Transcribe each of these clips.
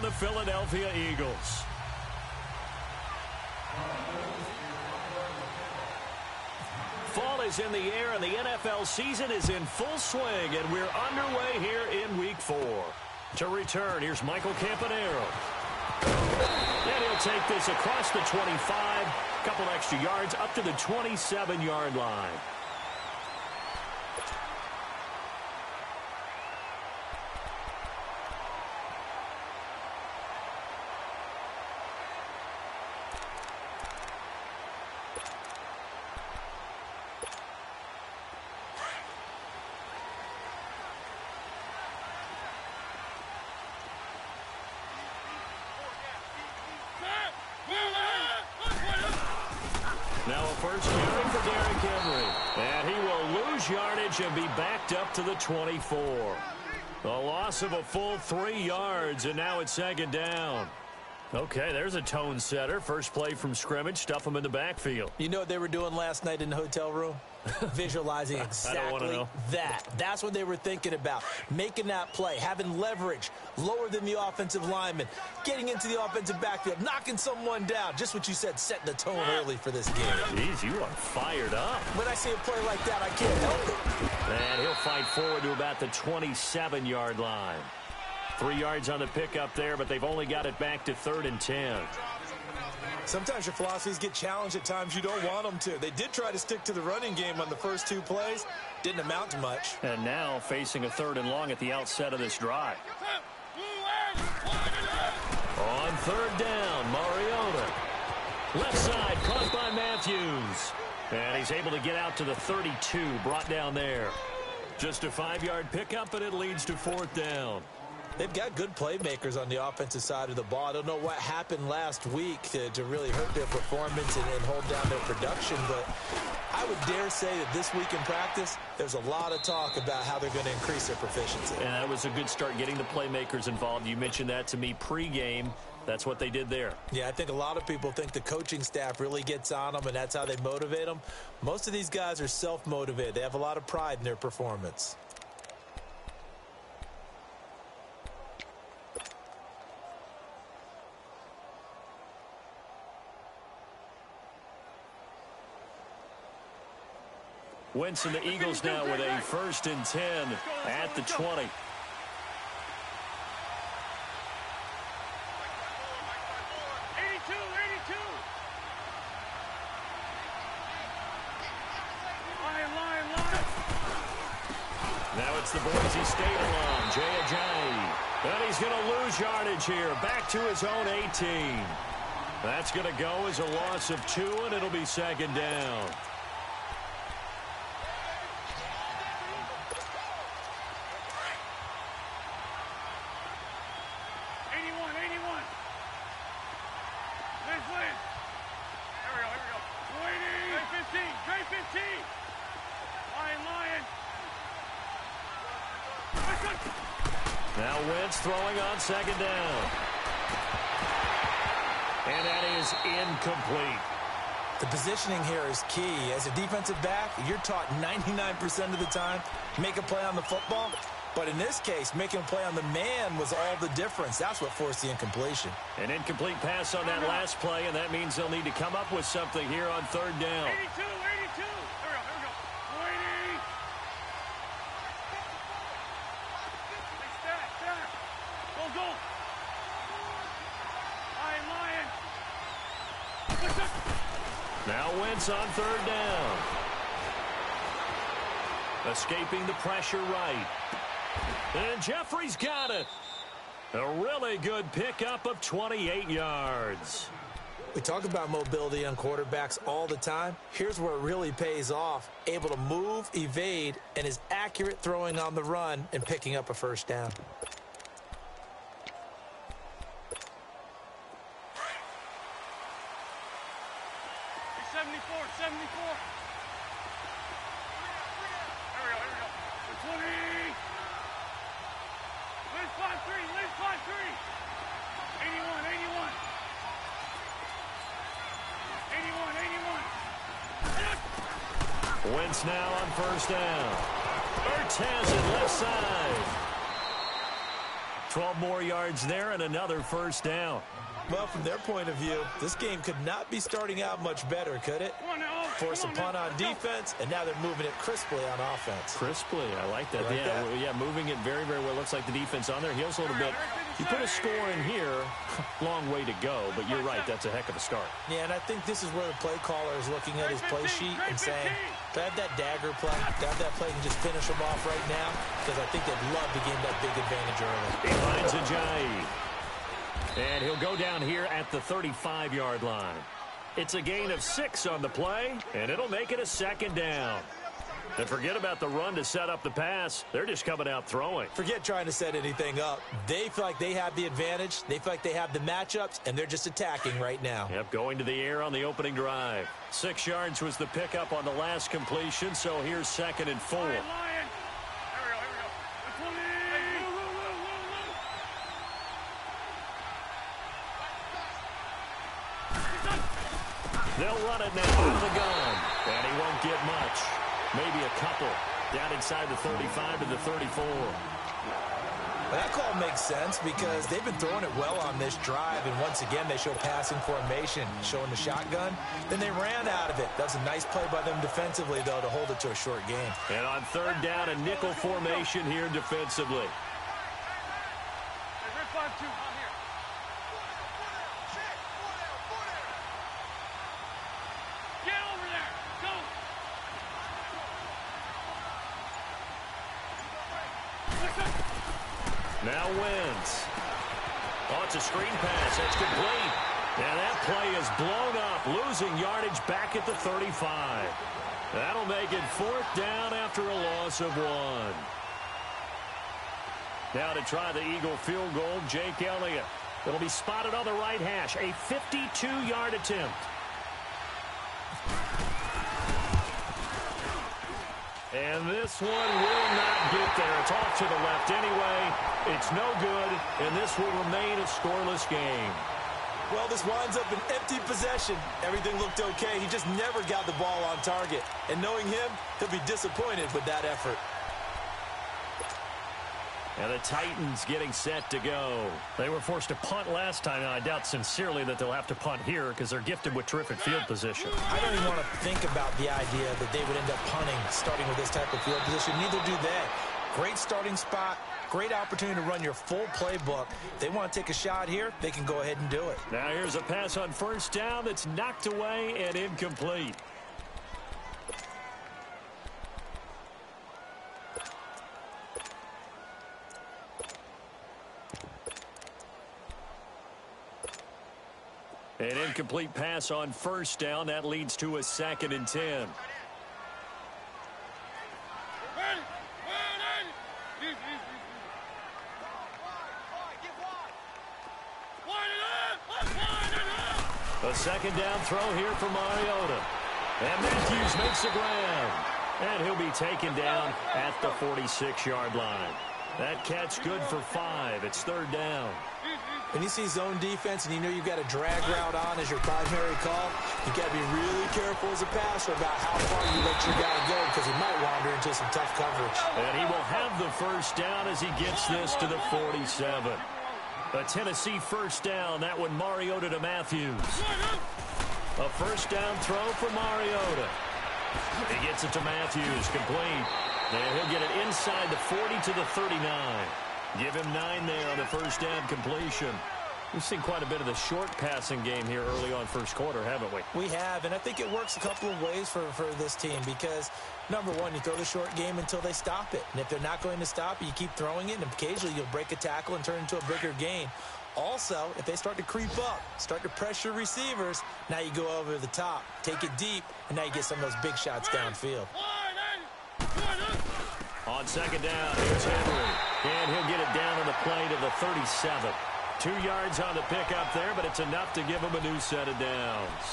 the Philadelphia Eagles. Fall is in the air, and the NFL season is in full swing, and we're underway here in Week 4. To return, here's Michael Campanaro. And he'll take this across the 25, a couple extra yards, up to the 27-yard line. Now a first carry for Derrick Henry. And he will lose yardage and be backed up to the 24. A loss of a full 3 yards, and now it's second down. Okay, there's a tone setter. First play from scrimmage, stuff them in the backfield. You know what they were doing last night in the hotel room? Visualizing exactly that. That's what they were thinking about. Making that play, having leverage, lower than the offensive lineman, getting into the offensive backfield, knocking someone down. Just what you said, setting the tone early for this game. Jeez, you are fired up. When I see a play like that, I can't help it. And he'll fight forward to about the 27-yard line. 3 yards on the pickup there, but they've only got it back to 3rd and 10. Sometimes your philosophies get challenged at times you don't want them to. They did try to stick to the running game on the first 2 plays. Didn't amount to much. And now facing a 3rd and long at the outset of this drive. On 3rd down, Mariota. Left side, caught by Matthews. And he's able to get out to the 32, brought down there. Just a 5-yard pickup, and it leads to 4th down. They've got good playmakers on the offensive side of the ball. I don't know what happened last week to really hurt their performance and hold down their production, but I would dare say that this week in practice, there's a lot of talk about how they're going to increase their proficiency. And that was a good start, getting the playmakers involved. You mentioned that to me pregame. That's what they did there. Yeah, I think a lot of people think the coaching staff really gets on them, and that's how they motivate them. Most of these guys are self-motivated. They have a lot of pride in their performance. Wentz and the Eagles now with a 1st and 10 at the 20. Now it's the Boise State alum, Jay Ajayi. And he's going to lose yardage here, back to his own 18. That's going to go as a loss of 2, and it'll be 2nd down. Now Wentz throwing on 2nd down. And that is incomplete. The positioning here is key. As a defensive back, you're taught 99% of the time, make a play on the football. But in this case, making a play on the man was all the difference. That's what forced the incompletion. An incomplete pass on that last play, and that means they'll need to come up with something here on 3rd down. 82, 82. Here we go. 80. Stack. Go. Lion. Now Wentz on 3rd down. Escaping the pressure right. And Jeffrey's got it. A really good pickup of 28 yards. We talk about mobility on quarterbacks all the time. Here's where it really pays off. Able to move, evade, and is accurate throwing on the run and picking up a 1st down. Wentz now on 1st down. Ertz has it left side. 12 more yards there and another first down. Well, from their point of view, this game could not be starting out much better, could it? Force a punt on defense, and now they're moving it crisply on offense. Crisply, I like that. Yeah, moving it very, very well. Looks like the defense on there heals a little bit. You put a score in here, long way to go, but you're right, that's a heck of a start. Yeah, and I think this is where the play caller is looking at his play sheet and saying, do I have that dagger play? Do I have that play and just finish them off right now? Because I think they'd love to gain that big advantage early. He finds Ajayi. And he'll go down here at the 35-yard line. It's a gain of 6 on the play, and it'll make it a second down. And forget about the run to set up the pass. They're just coming out throwing. Forget trying to set anything up. They feel like they have the advantage. They feel like they have the matchups, and they're just attacking right now. Yep, going to the air on the opening drive. 6 yards was the pickup on the last completion, so here's 2nd and 4. They'll run it now out of the gun, and he won't get much. Maybe a couple. Down inside the 35 to the 34. Well, that call makes sense because they've been throwing it well on this drive, and once again, they show passing formation, showing the shotgun. Then they ran out of it. That's a nice play by them defensively, though, to hold it to a short game. And on 3rd down, a nickel formation here defensively. Now Wentz. Oh, it's a screen pass. That's complete. And that play is blown up, losing yardage back at the 35. That'll make it 4th down after a loss of 1. Now to try the Eagle field goal, Jake Elliott. It'll be spotted on the right hash. A 52-yard attempt. And this one will not get there. It's off to the left anyway. It's no good, and this will remain a scoreless game. Well, this winds up an empty possession. Everything looked okay. He just never got the ball on target. And knowing him, he'll be disappointed with that effort. And the Titans getting set to go. They were forced to punt last time, and I doubt sincerely that they'll have to punt here because they're gifted with terrific field position. I don't even want to think about the idea that they would end up punting starting with this type of field position. Neither do they. Great starting spot, great opportunity to run your full playbook. If they want to take a shot here, they can go ahead and do it. Now here's a pass on 1st down that's knocked away and incomplete. An incomplete pass on 1st down. That leads to a 2nd and 10. A 2nd down throw here for Mariota. And Matthews makes the ground. And he'll be taken down at the 46-yard line. That catch good for 5. It's 3rd down. When you see zone defense and you know you've got a drag route on as your primary call, you've got to be really careful as a passer about how far you let your guy go because he might wander into some tough coverage. And he will have the 1st down as he gets this to the 47. A Tennessee 1st down. That one Mariota to Matthews. A 1st down throw for Mariota. He gets it to Matthews, complete. And he'll get it inside the 40 to the 39. Give him 9 there on the 1st down completion. We've seen quite a bit of the short passing game here early on 1st quarter, haven't we? We have, and I think it works a couple of ways for this team because, number one, you throw the short game until they stop it. And if they're not going to stop it, you keep throwing it, and occasionally you'll break a tackle and turn it into a bigger gain. Also, if they start to creep up, start to pressure receivers, now you go over the top, take it deep, and now you get some of those big shots downfield. On 2nd down, here's Henry. And he'll get it down on the play to the 37. 2 yards on the pickup there, but it's enough to give him a new set of downs.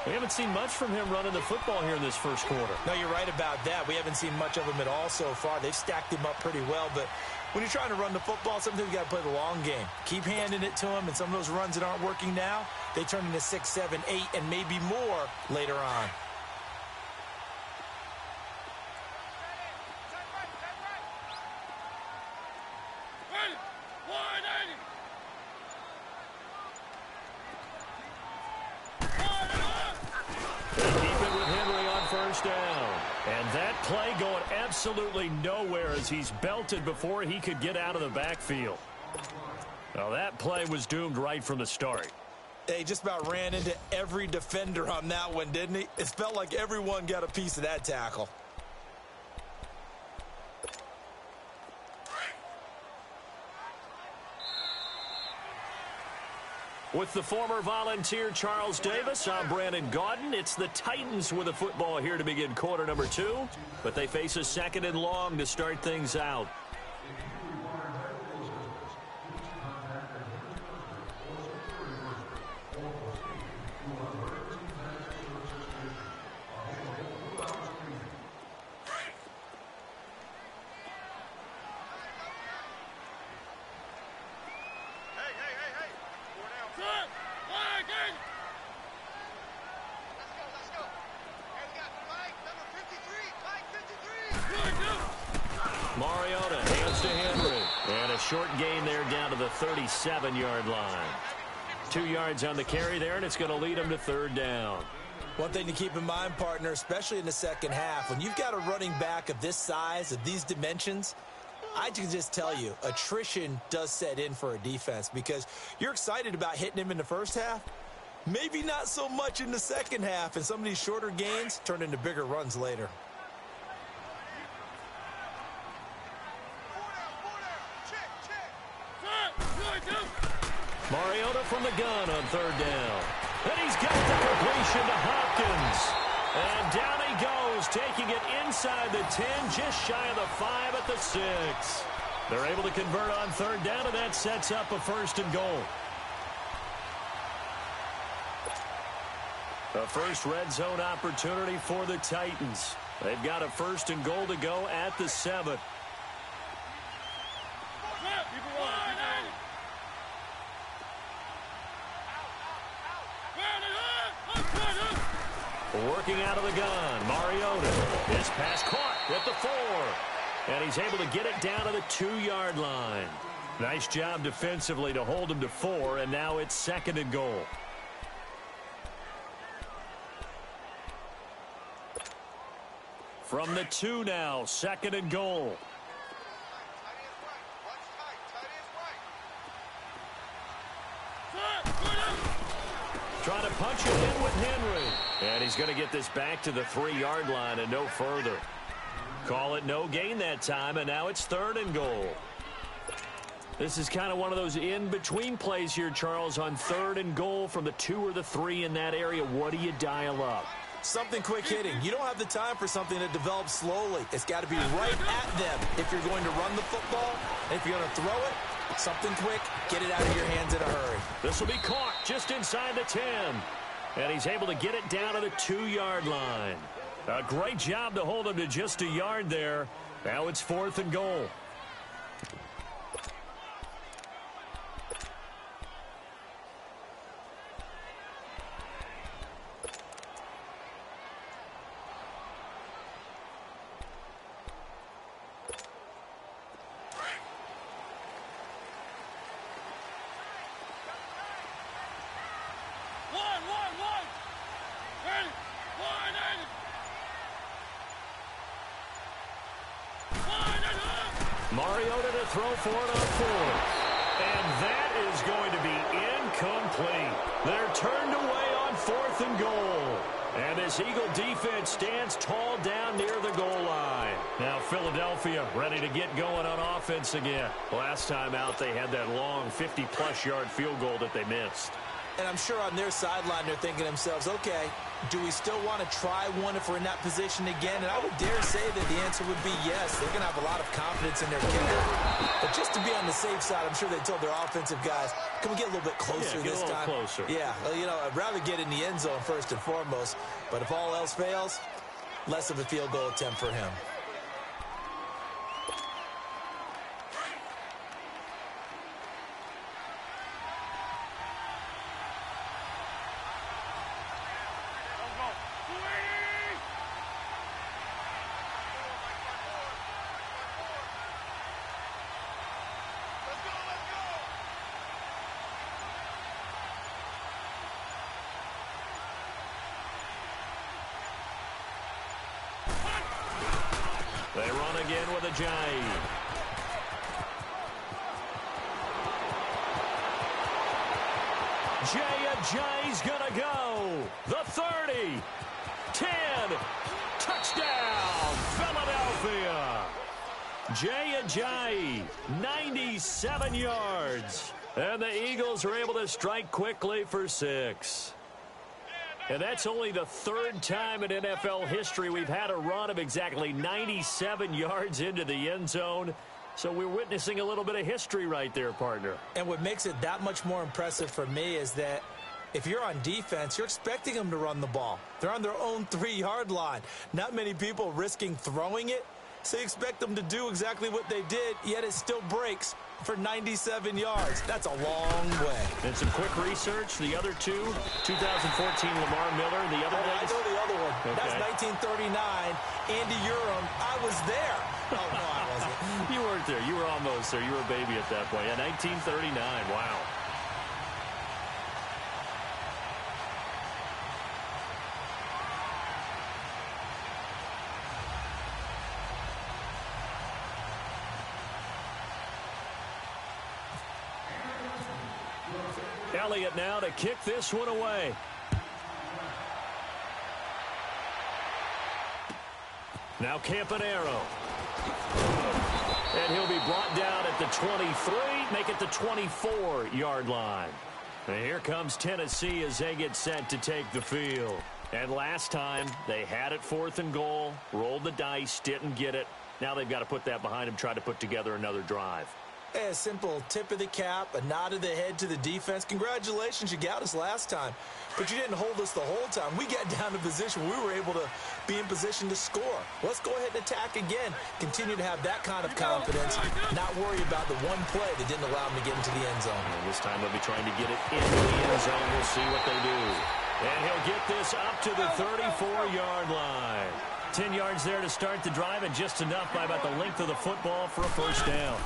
We haven't seen much from him running the football here in this 1st quarter. No, you're right about that. We haven't seen much of him at all so far. They've stacked him up pretty well, but when you're trying to run the football, sometimes you got to play the long game. Keep handing it to him, and some of those runs that aren't working now, they turn into 6, 7, 8, and maybe more later on. first down. And that play going absolutely nowhere as he's belted before he could get out of the backfield. Well, that play was doomed right from the start. They just about ran into every defender on that one, didn't he? It felt like everyone got a piece of that tackle. With the former Volunteer Charles Davis, I'm Brandon Gaudin. It's the Titans with a football here to begin quarter number 2, but they face a 2nd and long to start things out. Mariota hands to Henry. And a short gain there down to the 37-yard line. 2 yards on the carry there, and it's going to lead him to 3rd down. One thing to keep in mind, partner, especially in the second half, when you've got a running back of this size, of these dimensions, I can just tell you, attrition does set in for a defense because you're excited about hitting him in the first half. Maybe not so much in the second half, and some of these shorter gains turn into bigger runs later. Mariota from the gun on 3rd down. And he's got the completion to Hopkins. And down he goes, taking it inside the 10, just shy of the 5 at the 6. They're able to convert on 3rd down, and that sets up a 1st and goal. A first red zone opportunity for the Titans. They've got a 1st and goal to go at the 7. Working out of the gun, Mariota. His pass caught at the 4. And he's able to get it down to the 2-yard line. Nice job defensively to hold him to 4, and now it's 2nd and goal. From the 2 now, 2nd and goal. Trying to punch it in with Henry. And he's going to get this back to the 3-yard line and no further. Call it no gain that time, and now it's 3rd and goal. This is kind of one of those in-between plays here, Charles, on 3rd and goal from the 2 or the 3 in that area. What do you dial up? Something quick hitting. You don't have the time for something that develops slowly. It's got to be right at them if you're going to run the football. And if you're going to throw it, something quick, get it out of your hands in a hurry. This will be caught just inside the 10. And he's able to get it down to the 2-yard line. A great job to hold him to just a yard there. Now it's 4th and goal. Mariota to throw for it on 4th. And that is going to be incomplete. They're turned away on 4th and goal. And this Eagle defense stands tall down near the goal line. Now Philadelphia ready to get going on offense again. Last time out they had that long 50-plus yard field goal that they missed. And I'm sure on their sideline they're thinking to themselves, okay, do we still want to try one if we're in that position again? And I would dare say that the answer would be yes. They're going to have a lot of confidence in their kicker. But just to be on the safe side, I'm sure they told their offensive guys, can we get a little bit closer this time? Closer. Yeah, well, you know, I'd rather get in the end zone first and foremost. But if all else fails, less of a field goal attempt for him. shotgun again with Ajayi. Ajayi's gonna go. The 30. 10. Touchdown, Philadelphia. Ajayi, 97 yards. And the Eagles are able to strike quickly for 6. And that's only the 3rd time in NFL history we've had a run of exactly 97 yards into the end zone. So we're witnessing a little bit of history right there, partner. And what makes it that much more impressive for me is that if you're on defense, you're expecting them to run the ball. They're on their own 3-yard line. Not many people risking throwing it. So you expect them to do exactly what they did, yet it still breaks for 97 yards. That's a long way. And some quick research. The other two, 2014 Lamar Miller. The other I know the other one. Okay. That's 1939. Andy Urim. I was there. Oh, no, I wasn't. You weren't there. You were almost there. You were a baby at that point. Yeah, 1939. Wow. Elliott now to kick this one away. Now Campanero. And he'll be brought down at the 23, make it the 24-yard line. And here comes Tennessee as they get set to take the field. And last time, they had it 4th and goal, rolled the dice, didn't get it. Now they've got to put that behind them, try to put together another drive. A simple tip of the cap, a nod of the head to the defense. Congratulations, you got us last time. But you didn't hold us the whole time. We got down to position. We were able to be in position to score. Let's go ahead and attack again. Continue to have that kind of confidence. Not worry about the one play that didn't allow them to get into the end zone. And this time they'll be trying to get it into the end zone. We'll see what they do. And he'll get this up to the 34-yard line. 10 yards there to start the drive, and just enough by about the length of the football for a first down.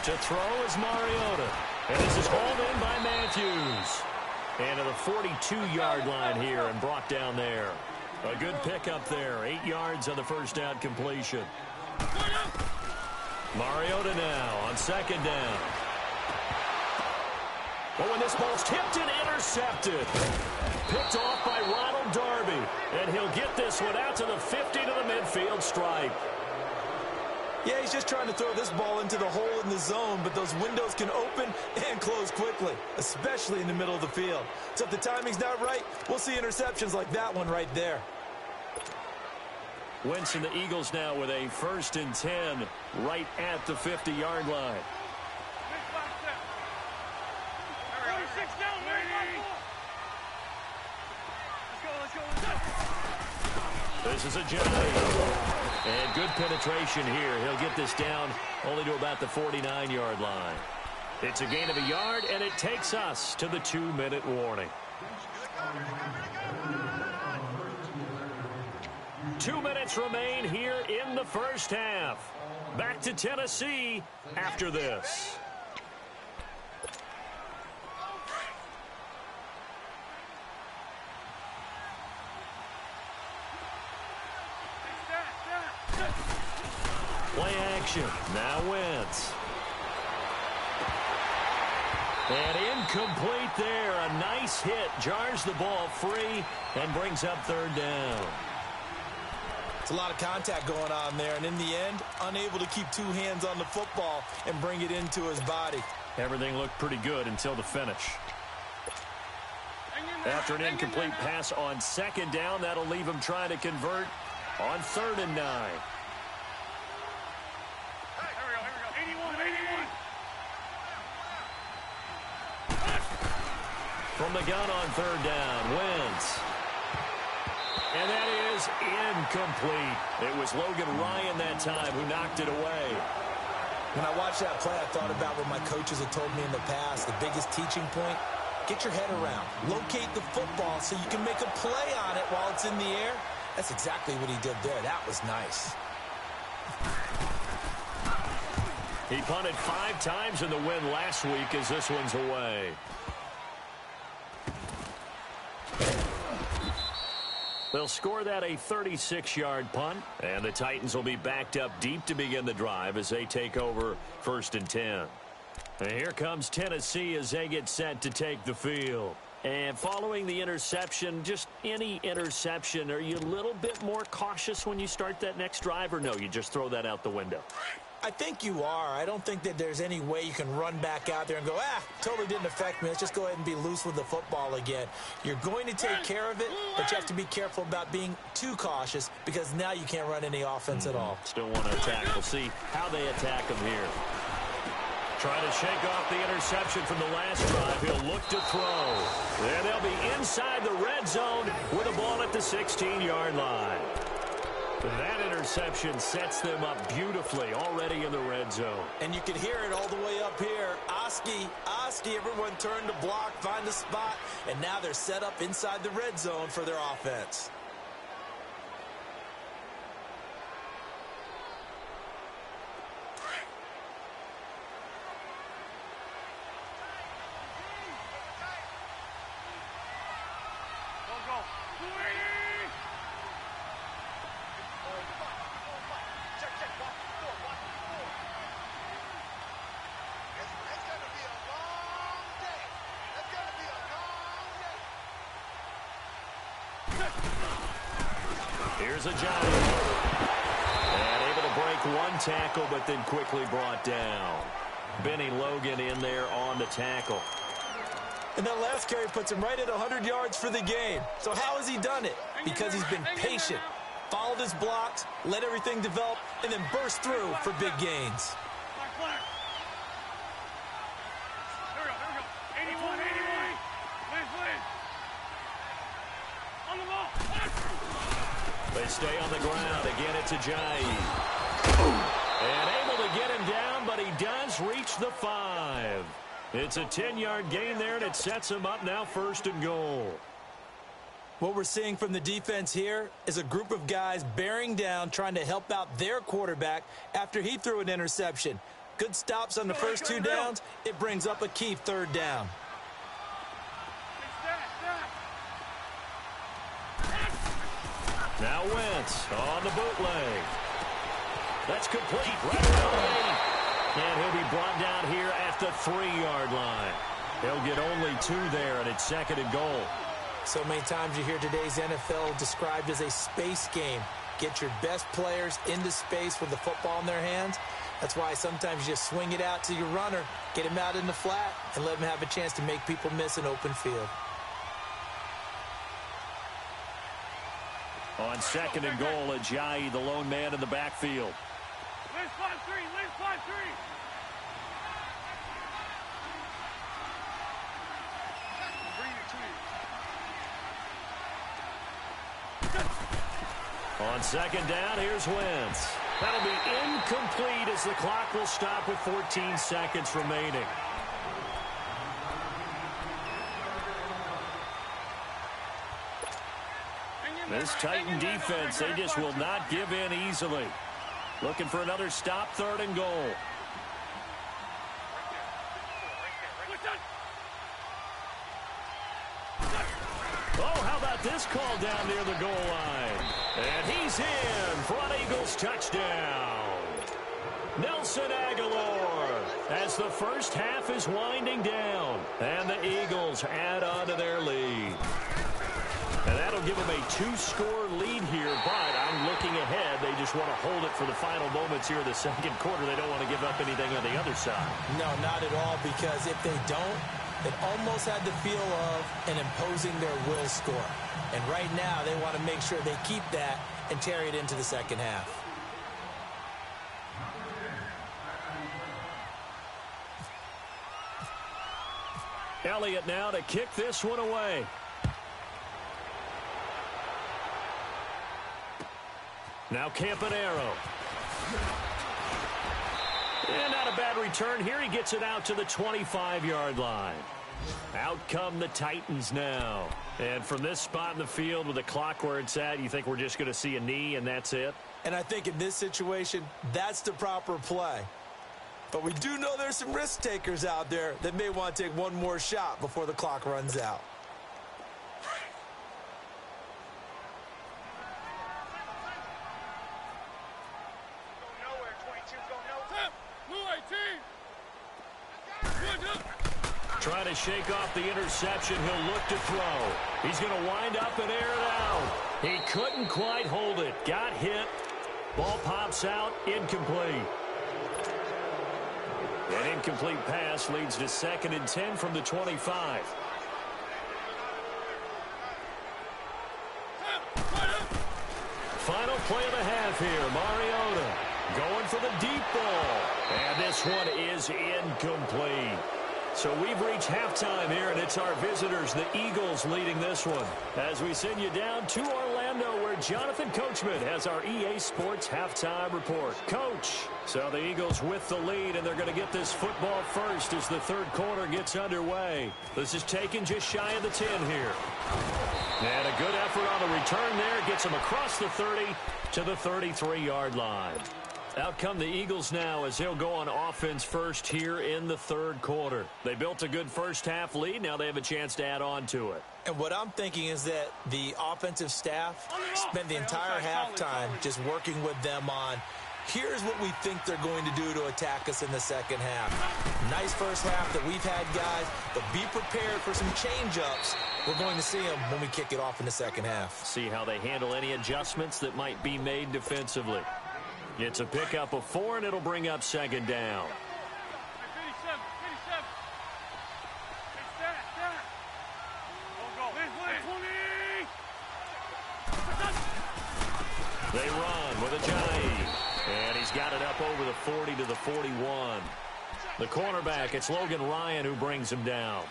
To throw is Mariota. And this is hauled in by Matthews. And to the 42-yard line here and brought down there. A good pickup there. 8 yards on the first down completion. Mariota now on 2nd down. But when this ball's tipped and intercepted. Picked off by Ronald Darby. And he'll get this one out to the 50 to the midfield stripe. Yeah, he's just trying to throw this ball into the hole in the zone, but those windows can open and close quickly, especially in the middle of the field. So if the timing's not right, we'll see interceptions like that one right there. Wentz and the Eagles now with a 1st and 10 right at the 50-yard line. This is Ajayi. And good penetration here. He'll get this down only to about the 49-yard line. It's a gain of a yard, and it takes us to the 2-minute warning. 2 minutes remain here in the first half. Back to Tennessee after this. Play action. Now Wentz. And incomplete there. A nice hit. Jars the ball free and brings up 3rd down. It's a lot of contact going on there. And in the end, unable to keep 2 hands on the football and bring it into his body. Everything looked pretty good until the finish. After an incomplete pass on 2nd down, that'll leave him trying to convert on 3rd and 9. From the gun on 3rd down, Wentz. And that is incomplete. It was Logan Ryan that time who knocked it away. When I watched that play, I thought about what my coaches had told me in the past. The biggest teaching point, get your head around. Locate the football so you can make a play on it while it's in the air. That's exactly what he did there. That was nice. He punted 5 times in the win last week as this one's away. They'll score that a 36-yard punt, and the Titans will be backed up deep to begin the drive as they take over 1st and 10. And here comes Tennessee as they get set to take the field. And following the interception, just any interception, are you a little bit more cautious when you start that next drive, or no, you just throw that out the window? I think you are. I don't think that there's any way you can run back out there and go, totally didn't affect me. Let's just go ahead and be loose with the football again. You're going to take care of it, but you have to be careful about being too cautious because now you can't run any offense at all. Still want to attack. We'll see how they attack them here. Trying to shake off the interception from the last drive. He'll look to throw. And they'll be inside the red zone with a ball at the 16-yard line. That interception sets them up beautifully already in the red zone. And you can hear it all the way up here. Oski, everyone turned to block, find a spot, and now they're set up inside the red zone for their offense. Here's a Johnny. And able to break one tackle, but then quickly brought down. Benny Logan in there on the tackle. And that last carry puts him right at 100 yards for the game. So how has he done it? Because he's been patient, followed his blocks, let everything develop, and then burst through for big gains. They stay on the ground. Again, it's Ajayi. And able to get him down, but he does reach the 5. It's a 10-yard gain there, and it sets him up now 1st and goal. What we're seeing from the defense here is a group of guys bearing down, trying to help out their quarterback after he threw an interception. Good stops on the first 2 downs. It brings up a key 3rd down. Now Wentz on the bootleg. That's complete right around the 80. And he'll be brought down here at the 3-yard line. He'll get only 2 there, and it's 2nd and goal. So many times you hear today's NFL described as a space game. Get your best players into space with the football in their hands. That's why sometimes you just swing it out to your runner, get him out in the flat, and let him have a chance to make people miss an open field. On 2nd and goal, Ajayi, the lone man in the backfield. Liz 5-3, Liz 5-3. On 2nd down, here's Wentz. That'll be incomplete as the clock will stop with 14 seconds remaining. This Titan defense, they just will not give in easily. Looking for another stop, 3rd and goal. Oh, how about this call down near the goal line? And he's in for an Eagles touchdown. Nelson Aguilar as the first half is winding down. And the Eagles add on to their lead. And that'll give them a 2-score lead here, but I'm looking ahead. They just want to hold it for the final moments here in the 2nd quarter. They don't want to give up anything on the other side. No, not at all, because if they don't, it almost had the feel of an imposing their will score. And right now, they want to make sure they keep that and carry it into the 2nd half. Elliott now to kick this one away. Now Campanaro. And not a bad return here. He gets it out to the 25-yard line. Out come the Titans now. And from this spot in the field with the clock where it's at, you think we're just going to see a knee and that's it? And I think in this situation, that's the proper play. But we do know there's some risk takers out there that may want to take one more shot before the clock runs out. Trying to shake off the interception. He'll look to throw. He's going to wind up and air it out. He couldn't quite hold it. Got hit. Ball pops out. Incomplete. An incomplete pass leads to 2nd and 10 from the 25. Final play of the half here. Mariota going for the deep ball. And this one is incomplete. So we've reached halftime here, and it's our visitors, the Eagles, leading this one. As we send you down to Orlando, where Jonathan Coachman has our EA Sports halftime report. Coach, so the Eagles with the lead, and they're going to get this football first as the third quarter gets underway. This is taken just shy of the 10 here. And a good effort on the return there. Gets them across the 30 to the 33-yard line. Out come the Eagles now as they'll go on offense first here in the third quarter. They built a good first half lead. Now they have a chance to add on to it. And what I'm thinking is that the offensive staff spent the entire halftime just working with them on, here's what we think they're going to do to attack us in the second half. Nice first half that we've had, guys, but be prepared for some change-ups. We're going to see them when we kick it off in the second half. See how they handle any adjustments that might be made defensively. It's a pickup of 4, and it'll bring up 2nd down. They run with Ajayi, and he's got it up over the 40 to the 41. The cornerback, it's Logan Ryan who brings him down.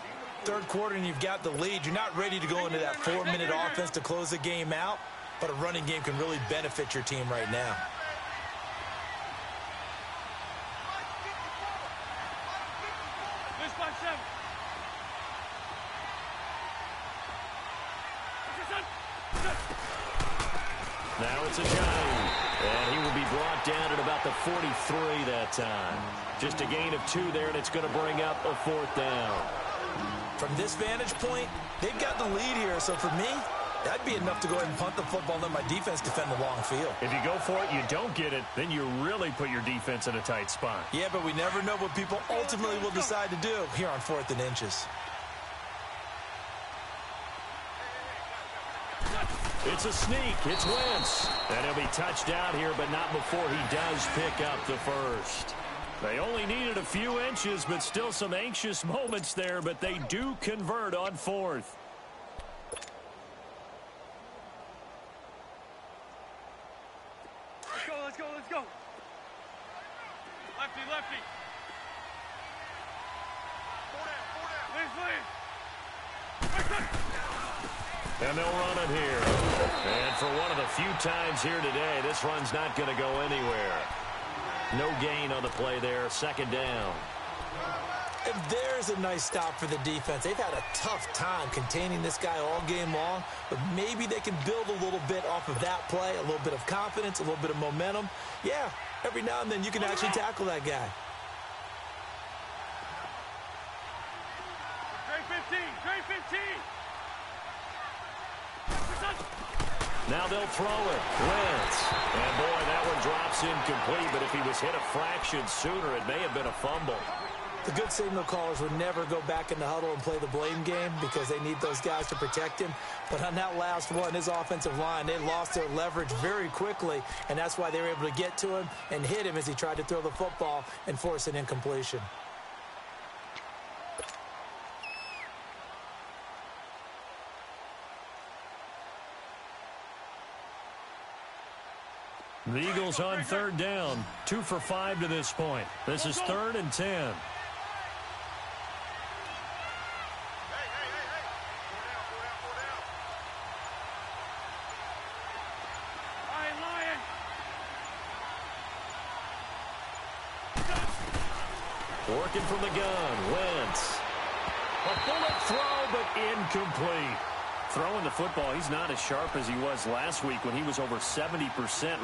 Third quarter, and you've got the lead. You're not ready to go into that 4-minute offense to close the game out, but a running game can really benefit your team right now. Now it's Ajayi, and he will be brought down at about the 43 that time. Just a gain of 2 there, and it's going to bring up a 4th down. From this vantage point, they've got the lead here, so for me, that'd be enough to go ahead and punt the football and let my defense defend the long field. If you go for it, you don't get it, then you really put your defense in a tight spot. Yeah, but we never know what people ultimately will decide to do here on 4th and inches. It's a sneak. It's Wentz. And he'll be touched out here, but not before he does pick up the first. They only needed a few inches, but still some anxious moments there, but they do convert on 4th. Let's go, let's go. Lefty, lefty. Lance. And they'll run it here. And for one of the few times here today, this run's not going to go anywhere. No gain on the play there. 2nd down. And there's a nice stop for the defense. They've had a tough time containing this guy all game long, but maybe they can build a little bit off of that play, a little bit of confidence, a little bit of momentum. Yeah, every now and then you can actually tackle that guy. Great 15. Now they'll throw it. Wentz. And, boy, that one drops incomplete, but if he was hit a fraction sooner, it may have been a fumble. The good signal callers would never go back in the huddle and play the blame game because they need those guys to protect him. But on that last one, his offensive line, they lost their leverage very quickly, and that's why they were able to get to him and hit him as he tried to throw the football and force an incompletion. The Eagles on 3rd down. 2 for 5 to this point. This is 3rd and 10. Working from the gun. Wentz. A bullet throw, but incomplete. Throwing the football, he's not as sharp as he was last week when he was over 70%.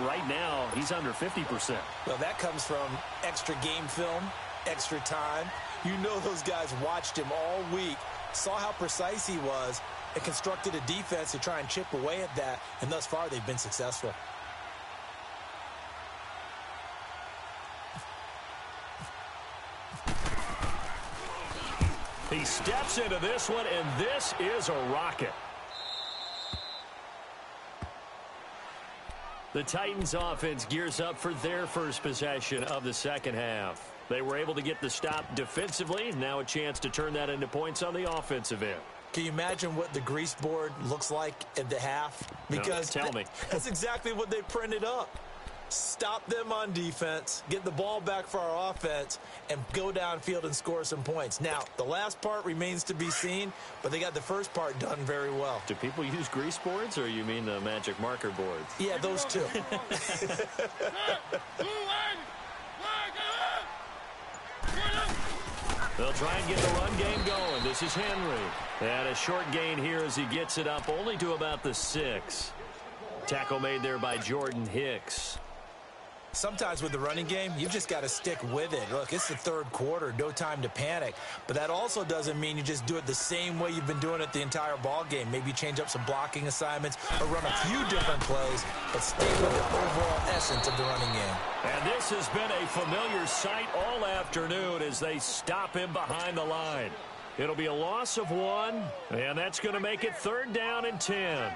Right now, he's under 50%. Well, that comes from extra game film, extra time. You know those guys watched him all week, saw how precise he was, and constructed a defense to try and chip away at that, and thus far they've been successful. He's steps into this one, and this is a rocket. The Titans offense gears up for their first possession of the second half. They were able to get the stop defensively. Now a chance to turn that into points on the offensive end. Can you imagine what the grease board looks like at the half? Because no, tell me. That's exactly what they printed up. Stop them on defense, get the ball back for our offense, and go downfield and score some points. Now, the last part remains to be seen, but they got the first part done very well. Do people use grease boards, or you mean the magic marker boards? Yeah, those two. They'll try and get the run game going. This is Henry. And a short gain here as he gets it up only to about the 6. Tackle made there by Jordan Hicks. Sometimes with the running game, you've just got to stick with it. Look, it's the third quarter, no time to panic. But that also doesn't mean you just do it the same way you've been doing it the entire ball game. Maybe change up some blocking assignments or run a few different plays, but stay with the overall essence of the running game. And this has been a familiar sight all afternoon as they stop him behind the line. It'll be a loss of 1, and that's going to make it 3rd down and 10.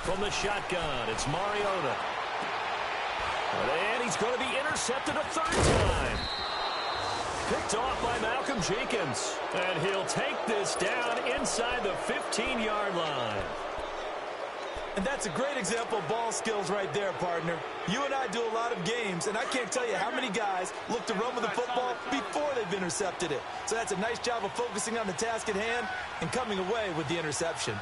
From the shotgun, it's Mariota. And he's going to be intercepted a 3rd time. Picked off by Malcolm Jenkins. And he'll take this down inside the 15-yard line. And that's a great example of ball skills right there, partner. You and I do a lot of games, and I can't tell you how many guys look to run with the football before they've intercepted it. So that's a nice job of focusing on the task at hand and coming away with the interception.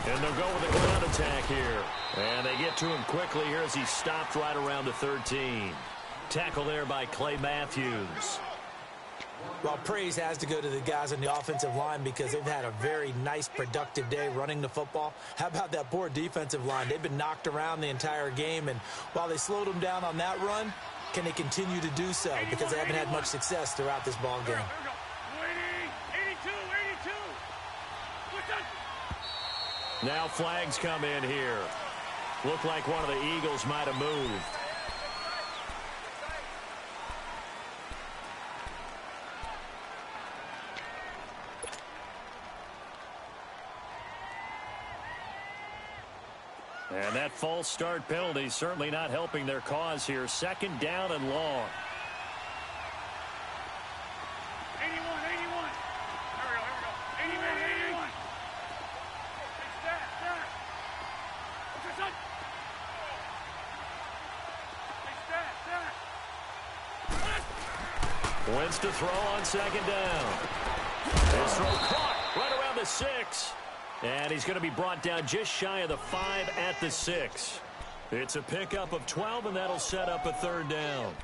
And they'll go with a ground attack here. And they get to him quickly here as he's stopped right around the 13. Tackle there by Clay Matthews. Well, praise has to go to the guys on the offensive line because they've had a very nice, productive day running the football. How about that poor defensive line? They've been knocked around the entire game, and while they slowed them down on that run, can they continue to do so? Because they haven't had much success throughout this ball game. Now flags come in here. Looked like one of the Eagles might have moved. And that false start penalty certainly not helping their cause here. 2nd down and long. 81. Here we go. 81. Wentz to throw on 2nd down. His throw caught right around the 6. And he's going to be brought down just shy of the 5 at the 6. It's a pickup of 12, and that'll set up a 3rd down.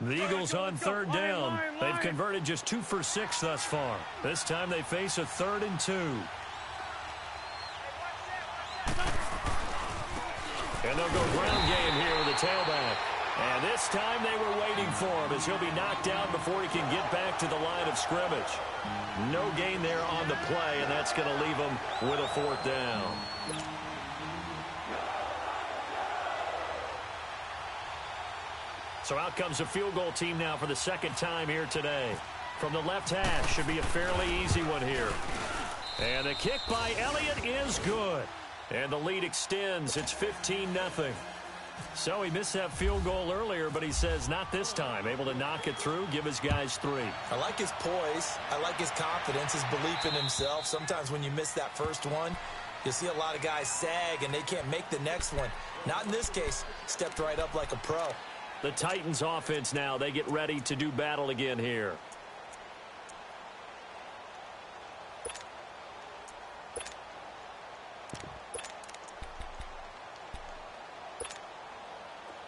The Eagles on 3rd down. They've converted just 2 for 6 thus far. This time they face a 3rd and 2. And they'll go ground game here with the tailback. And this time they were waiting for him as he'll be knocked down before he can get back to the line of scrimmage. No gain there on the play, and that's going to leave him with a 4th down. So out comes a field goal team now for the 2nd time here today. From the left hash, should be a fairly easy one here. And the kick by Elliott is good. And the lead extends. It's 15-0. So he missed that field goal earlier, but he says not this time. Able to knock it through, give his guys 3. I like his poise. I like his confidence, his belief in himself. Sometimes when you miss that first one, you'll see a lot of guys sag and they can't make the next one. Not in this case. Stepped right up like a pro. The Titans offense now, they get ready to do battle again here.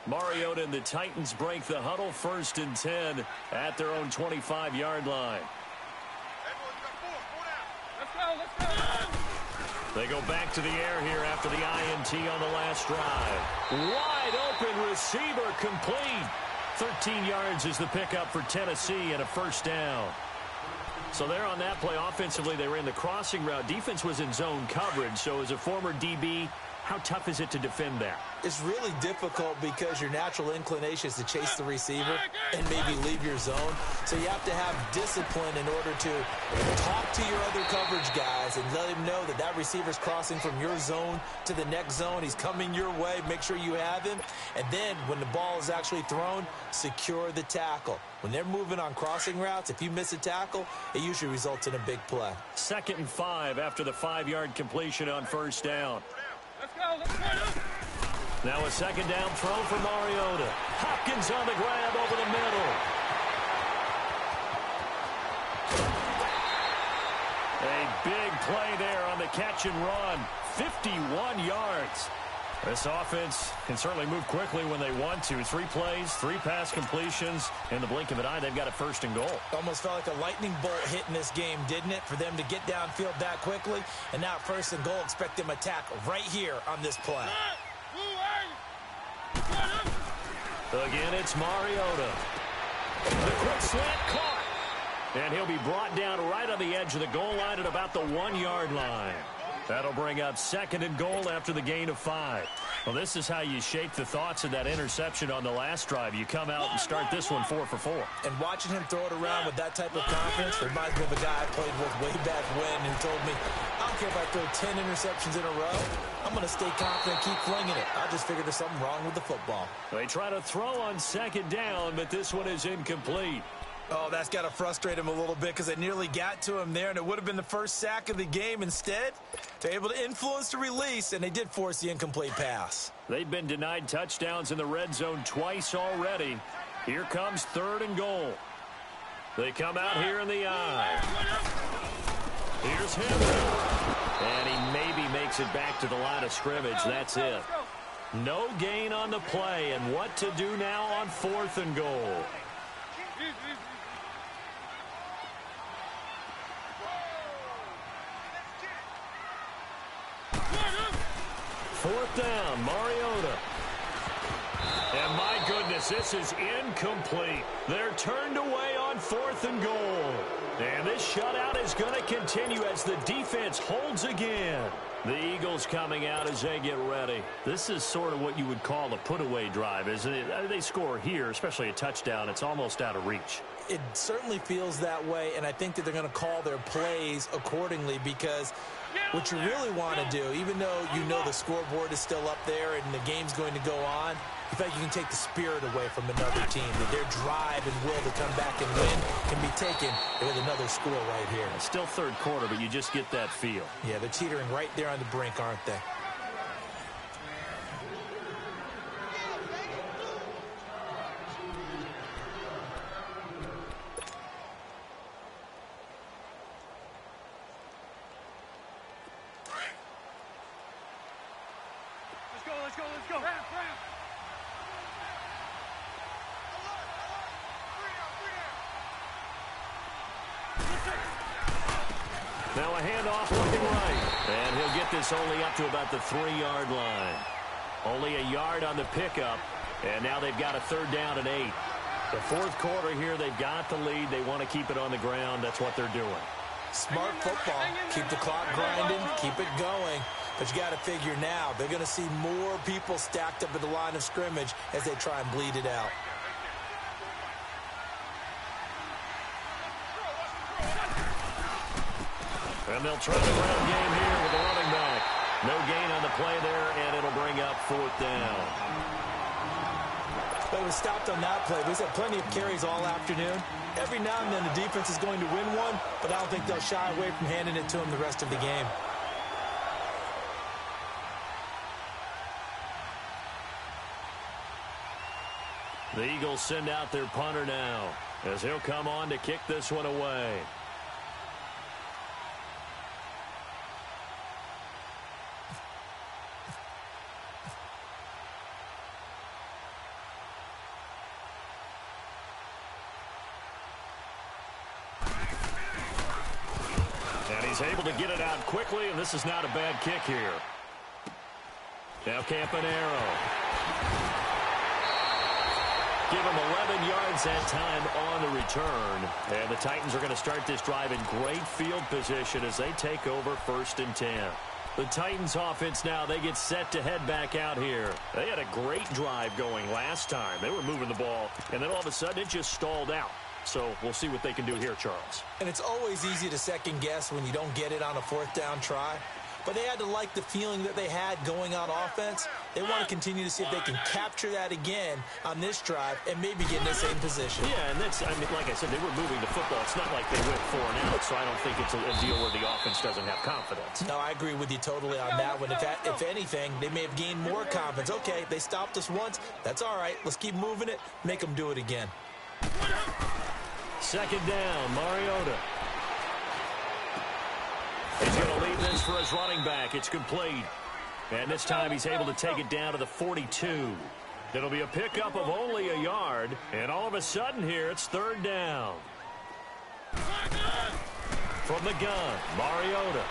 Mariota and the Titans break the huddle, 1st and 10 at their own 25-yard line. They go back to the air here after the INT on the last drive. Wide open receiver complete. 13 yards is the pickup for Tennessee and a first down. So there on that play, offensively, they ran the crossing route. Defense was in zone coverage. So as a former DB, how tough is it to defend that? It's really difficult because your natural inclination is to chase the receiver and maybe leave your zone. So you have to have discipline in order to talk to your other coverage guys and let him know that that receiver's crossing from your zone to the next zone. He's coming your way. Make sure you have him. And then when the ball is actually thrown, secure the tackle. When they're moving on crossing routes, if you miss a tackle, it usually results in a big play. 2nd and 5 after the 5-yard completion on first down. Let's go. Let's go. Now a 2nd down throw for Mariota. Hopkins on the grab over the middle. A big play there on the catch and run. 51 yards. This offense can certainly move quickly when they want to. 3 plays, 3 pass completions. In the blink of an eye, they've got a 1st and goal. Almost felt like a lightning bolt hit in this game, didn't it? For them to get downfield that quickly. And now 1st and goal, expect them to attack right here on this play. Again, it's Mariota. The quick slant caught. And he'll be brought down right on the edge of the goal line at about the 1-yard line. That'll bring up 2nd and goal after the gain of 5. Well, this is how you shape the thoughts of that interception on the last drive. You come out and start this one 4 for 4. And watching him throw it around with that type of confidence reminds me of a guy I played with way back when who told me, I don't care if I throw 10 interceptions in a row. I'm going to stay confident, keep flinging it. I just figured there's something wrong with the football. They try to throw on 2nd down, but this one is incomplete. Oh, that's got to frustrate him a little bit because they nearly got to him there, and it would have been the first sack of the game. Instead, they're able to influence the release, and they did force the incomplete pass. They've been denied touchdowns in the red zone twice already. Here comes 3rd and goal. They come out here in the eye. Here's Henry. And he maybe makes it back to the line of scrimmage. That's it. No gain on the play, and what to do now on 4th and goal. 4th down, Mariota. And my goodness, this is incomplete. They're turned away on 4th and goal. And this shutout is going to continue as the defense holds again. The Eagles coming out as they get ready. This is sort of what you would call a put-away drive, isn't it? They score here, especially a touchdown. It's almost out of reach. It certainly feels that way, and I think that they're going to call their plays accordingly because what you really want to do, even though you know the scoreboard is still up there and the game's going to go on, you feel like you can take the spirit away from another team, that their drive and will to come back and win can be taken with another score right here. It's still 3rd quarter, but you just get that feel. Yeah, they're teetering right there on the brink, aren't they? Let's go. Now a handoff looking right. And he'll get this only up to about the 3-yard line. Only a yard on the pickup. And now they've got a 3rd down and 8. The 4th quarter here, they've got the lead. They want to keep it on the ground. That's what they're doing. Smart football. Keep the clock grinding. Keep it going. But you got to figure now, they're going to see more people stacked up at the line of scrimmage as they try and bleed it out. And they'll try the ground game here with the running back. No gain on the play there, and it'll bring up 4th down. But it was stopped on that play. We've had plenty of carries all afternoon. Every now and then the defense is going to win one, but I don't think they'll shy away from handing it to them the rest of the game. The Eagles send out their punter now as he'll come on to kick this one away. He's able to get it out quickly, and this is not a bad kick here. Now Campanaro. Give him 11 yards that time on the return. And the Titans are going to start this drive in great field position as they take over 1st and 10. The Titans offense now, they get set to head back out here. They had a great drive going last time. They were moving the ball, and then all of a sudden it just stalled out. So we'll see what they can do here, Charles. And it's always easy to second guess when you don't get it on a 4th down try. But they had to like the feeling that they had going on offense. They want to continue to see if they can capture that again on this drive and maybe get in the same position. Yeah, and that's, I mean, like I said, they were moving the football. It's not like they went 4 and out, so I don't think it's a deal where the offense doesn't have confidence. No, I agree with you totally on that one. If anything, they may have gained more confidence. Okay, they stopped us once. That's all right. Let's keep moving it. Make them do it again. 2nd down, Mariota. He's going to leave this for his running back. It's complete. And this time he's able to take it down to the 42. It'll be a pickup of only a yard. And all of a sudden here, it's 3rd down. From the gun, Mariota.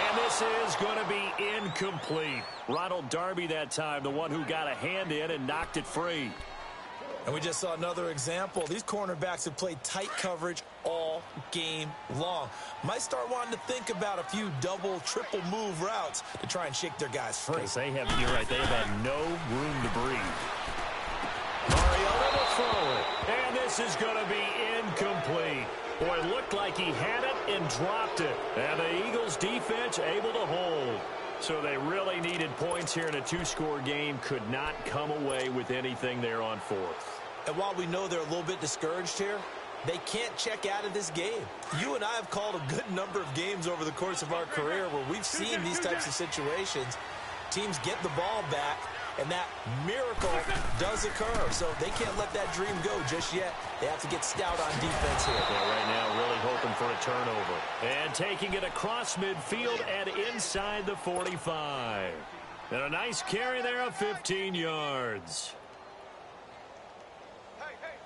And this is going to be incomplete. Ronald Darby that time, the one who got a hand in and knocked it free. And we just saw another example. These cornerbacks have played tight coverage all game long. Might start wanting to think about a few double, triple move routes to try and shake their guys free. Because they have, you're right, they have had no room to breathe. Mariota to throw it. And this is going to be incomplete. Boy, it looked like he had it and dropped it. And the Eagles defense able to hold. So they really needed points here in a 2-score game. Could not come away with anything there on 4th. And while we know they're a little bit discouraged here, they can't check out of this game. You and I have called a good number of games over the course of our career where we've seen these types of situations. Teams get the ball back, and that miracle does occur. So they can't let that dream go just yet. They have to get stout on defense here. Yeah, right now really hoping for a turnover. And taking it across midfield and inside the 45. And a nice carry there of 15 yards.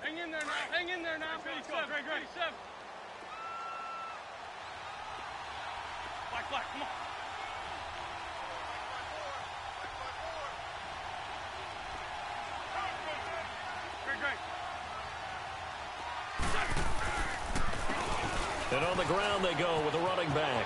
Hang in there now. Hang in there now. 37. Great. Black, come on. And on the ground they go with the running back.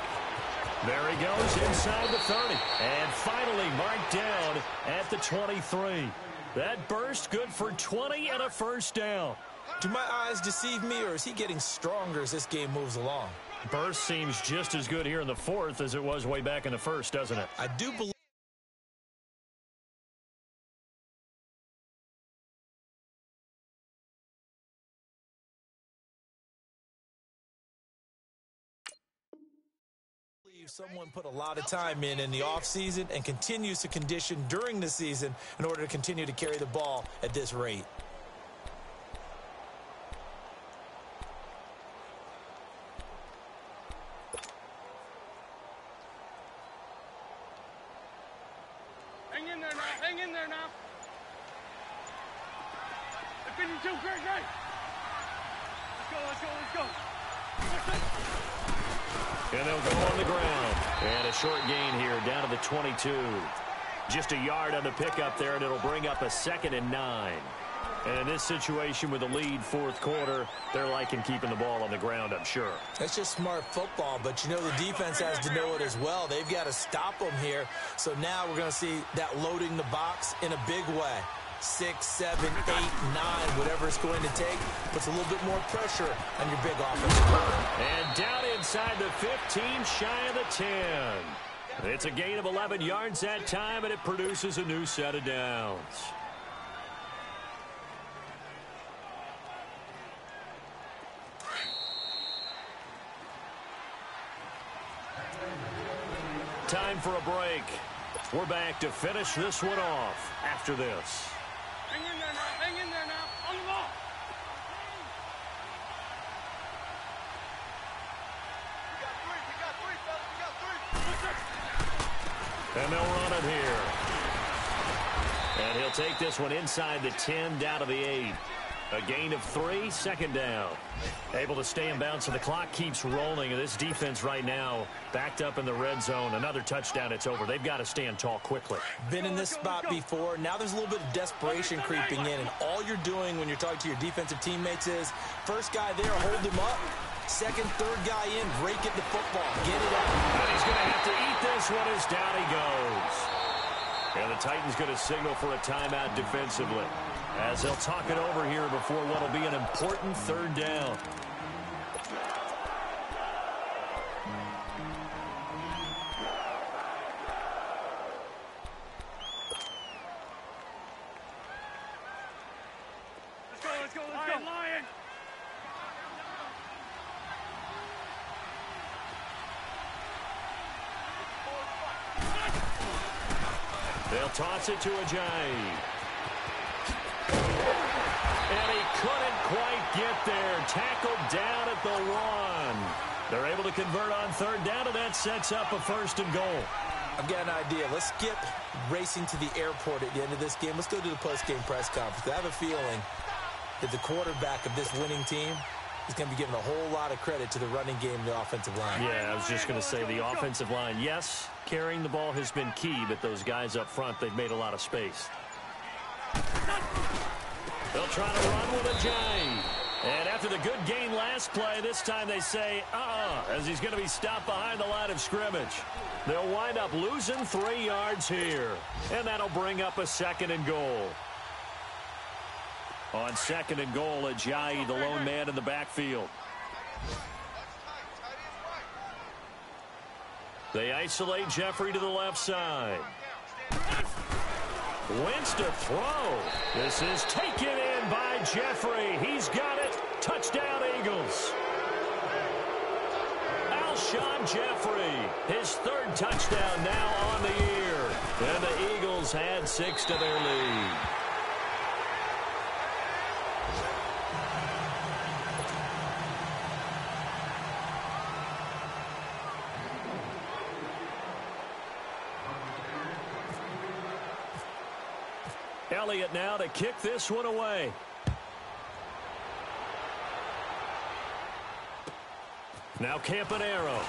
There he goes inside the 30. And finally marked down at the 23. That burst good for 20 and a 1st down. Do my eyes deceive me, or is he getting stronger as this game moves along? Burst seems just as good here in the 4th as it was way back in the 1st, doesn't it? I do believe. Someone put a lot of time in the offseason and continues to condition during the season in order to continue to carry the ball at this rate. Hang in there now. The 52, great. Let's go. And they'll go on the ground. And a short gain here down to the 22. Just a yard on the pickup there, and it'll bring up a 2nd and 9. And in this situation with a lead 4th quarter, they're liking keeping the ball on the ground, I'm sure. That's just smart football, but you know the defense has to know it as well. They've got to stop them here. So now we're going to see that loading the box in a big way. 6, 7, 8, 9, whatever it's going to take, puts a little bit more pressure on your big offensive line. And down inside the 15, shy of the 10. It's a gain of 11 yards that time, and it produces a new set of downs. Time for a break. We're back to finish this one off after this. Hang in there now. On the ball. We got 3, fellas. And they'll run it here. And he'll take this one inside the 10 down to the 8. A gain of 3, second down. Able to stay in bounds, so the clock keeps rolling. This defense right now backed up in the red zone. Another touchdown, it's over. They've got to stand tall quickly. Been in this spot before. Now there's a little bit of desperation creeping in, and all you're doing when you're talking to your defensive teammates is first guy there, hold him up. Second, third guy in, rake at the football. Get it out. And he's going to have to eat this one as down he goes. And the Titans going to signal for a timeout defensively, as they'll talk it over here before what will be an important third down. Let's go, Lion! They'll toss it to Ajayi. And he couldn't quite get there. Tackled down at the 1. They're able to convert on third down, and that sets up a first and goal. I've got an idea. Let's skip racing to the airport at the end of this game. Let's go to the post-game press conference. I have a feeling that the quarterback of this winning team is going to be giving a whole lot of credit to the running game and the offensive line. Yeah, I was just going to say the offensive line, yes, carrying the ball has been key, but those guys up front, they've made a lot of space. They'll try to run with Ajayi. And after the good gain last play, this time they say, as he's going to be stopped behind the line of scrimmage. They'll wind up losing 3 yards here. And that'll bring up a second and goal. On second and goal, Ajayi, the lone man in the backfield. They isolate Jeffrey to the left side. Wentz to throw. This is taken in by Jeffrey. He's got it. Touchdown, Eagles. Alshon Jeffrey, his third touchdown now on the year. And the Eagles add 6 to their lead. Elliott now to kick this one away. Now Campanaro.